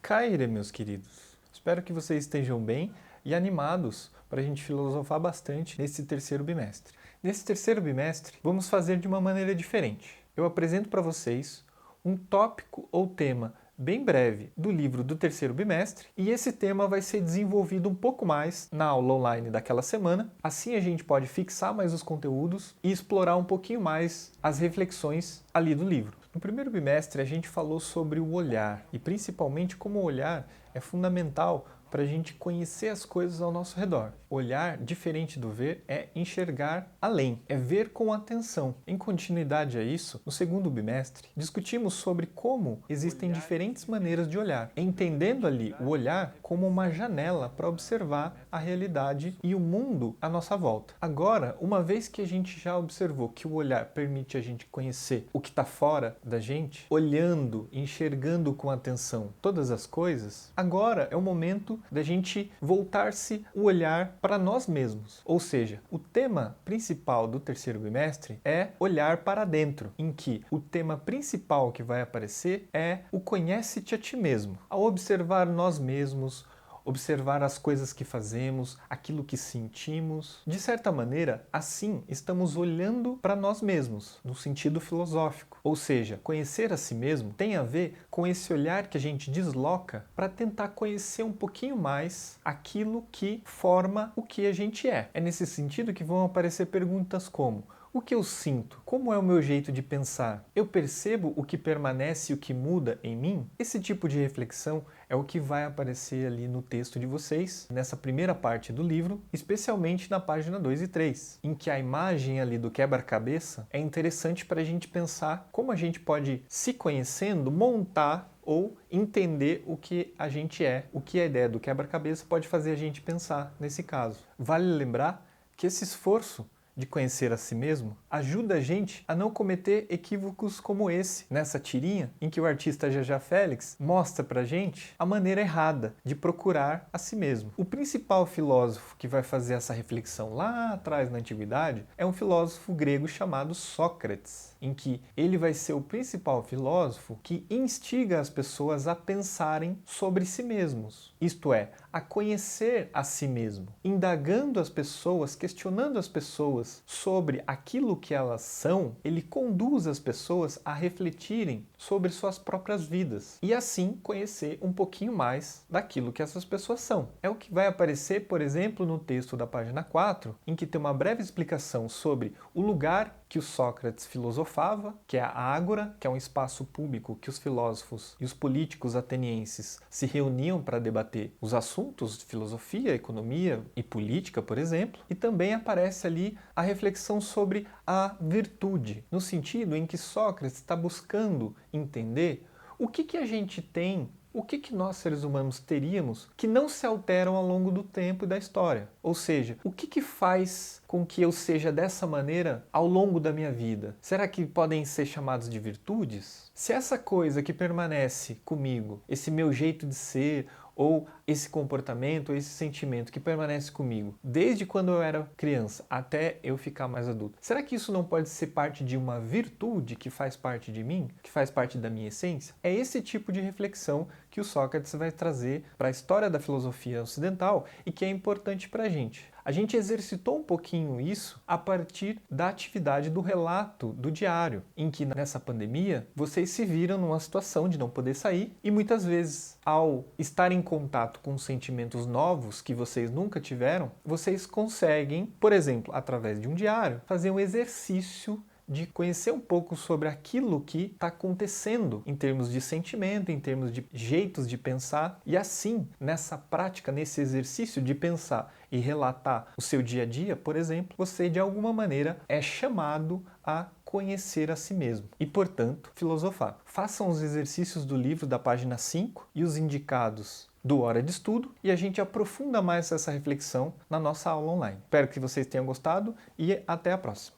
Caire, meus queridos. Espero que vocês estejam bem e animados para a gente filosofar bastante nesse terceiro bimestre. Nesse terceiro bimestre, vamos fazer de uma maneira diferente. Eu apresento para vocês um tópico ou tema bem breve do livro do terceiro bimestre e esse tema vai ser desenvolvido um pouco mais na aula online daquela semana. Assim a gente pode fixar mais os conteúdos e explorar um pouquinho mais as reflexões ali do livro. No primeiro bimestre a gente falou sobre o olhar e principalmente como o olhar é fundamental para a gente conhecer as coisas ao nosso redor. Olhar, diferente do ver, é enxergar além, é ver com atenção. Em continuidade a isso, no segundo bimestre, discutimos sobre como existem diferentes maneiras de olhar, entendendo ali o olhar como uma janela para observar a realidade e o mundo à nossa volta. Agora, uma vez que a gente já observou que o olhar permite a gente conhecer o que está fora da gente, olhando, enxergando com atenção todas as coisas, agora é o momento da gente voltar-se o olhar para nós mesmos. Ou seja, o tema principal do terceiro bimestre é olhar para dentro, em que o tema principal que vai aparecer é o conhece-te a ti mesmo. Ao observar nós mesmos, observar as coisas que fazemos, aquilo que sentimos. De certa maneira, assim, estamos olhando para nós mesmos, no sentido filosófico. Ou seja, conhecer a si mesmo tem a ver com esse olhar que a gente desloca para tentar conhecer um pouquinho mais aquilo que forma o que a gente é. É nesse sentido que vão aparecer perguntas como: o que eu sinto? Como é o meu jeito de pensar? Eu percebo o que permanece e o que muda em mim? Esse tipo de reflexão é o que vai aparecer ali no texto de vocês, nessa primeira parte do livro, especialmente na página 2 e 3, em que a imagem ali do quebra-cabeça é interessante para a gente pensar como a gente pode, se conhecendo, montar ou entender o que a gente é, o que a ideia do quebra-cabeça pode fazer a gente pensar nesse caso. Vale lembrar que esse esforço de conhecer a si mesmo ajuda a gente a não cometer equívocos como esse, nessa tirinha em que o artista Jajá Félix mostra pra gente a maneira errada de procurar a si mesmo. O principal filósofo que vai fazer essa reflexão lá atrás na antiguidade é um filósofo grego chamado Sócrates, em que ele vai ser o principal filósofo que instiga as pessoas a pensarem sobre si mesmos, isto é, a conhecer a si mesmo, indagando as pessoas, questionando as pessoas sobre aquilo que elas são. Ele conduz as pessoas a refletirem sobre suas próprias vidas e assim conhecer um pouquinho mais daquilo que essas pessoas são. É o que vai aparecer, por exemplo, no texto da página 4, em que tem uma breve explicação sobre o lugar que o Sócrates filosofava, que é a ágora, que é um espaço público que os filósofos e os políticos atenienses se reuniam para debater os assuntos de filosofia, economia e política, por exemplo, e também aparece ali a reflexão sobre a virtude, no sentido em que Sócrates está buscando entender o que a gente tem, o que nós seres humanos teríamos que não se alteram ao longo do tempo e da história. Ou seja, o que faz com que eu seja dessa maneira ao longo da minha vida? Será que podem ser chamados de virtudes? Se essa coisa que permanece comigo, esse meu jeito de ser, ou esse comportamento, ou esse sentimento que permanece comigo desde quando eu era criança até eu ficar mais adulto, será que isso não pode ser parte de uma virtude que faz parte de mim, que faz parte da minha essência? É esse tipo de reflexão que o Sócrates vai trazer para a história da filosofia ocidental e que é importante para a gente. A gente exercitou um pouquinho isso a partir da atividade do relato do diário, em que nessa pandemia vocês se viram numa situação de não poder sair e muitas vezes, ao estar em contato com sentimentos novos que vocês nunca tiveram, vocês conseguem, por exemplo, através de um diário, fazer um exercício de conhecer um pouco sobre aquilo que está acontecendo em termos de sentimento, em termos de jeitos de pensar, e assim, nessa prática, nesse exercício de pensar e relatar o seu dia a dia, por exemplo, você de alguma maneira é chamado a conhecer a si mesmo e, portanto, filosofar. Façam os exercícios do livro da página 5 e os indicados do Hora de Estudo e a gente aprofunda mais essa reflexão na nossa aula online. Espero que vocês tenham gostado e até a próxima.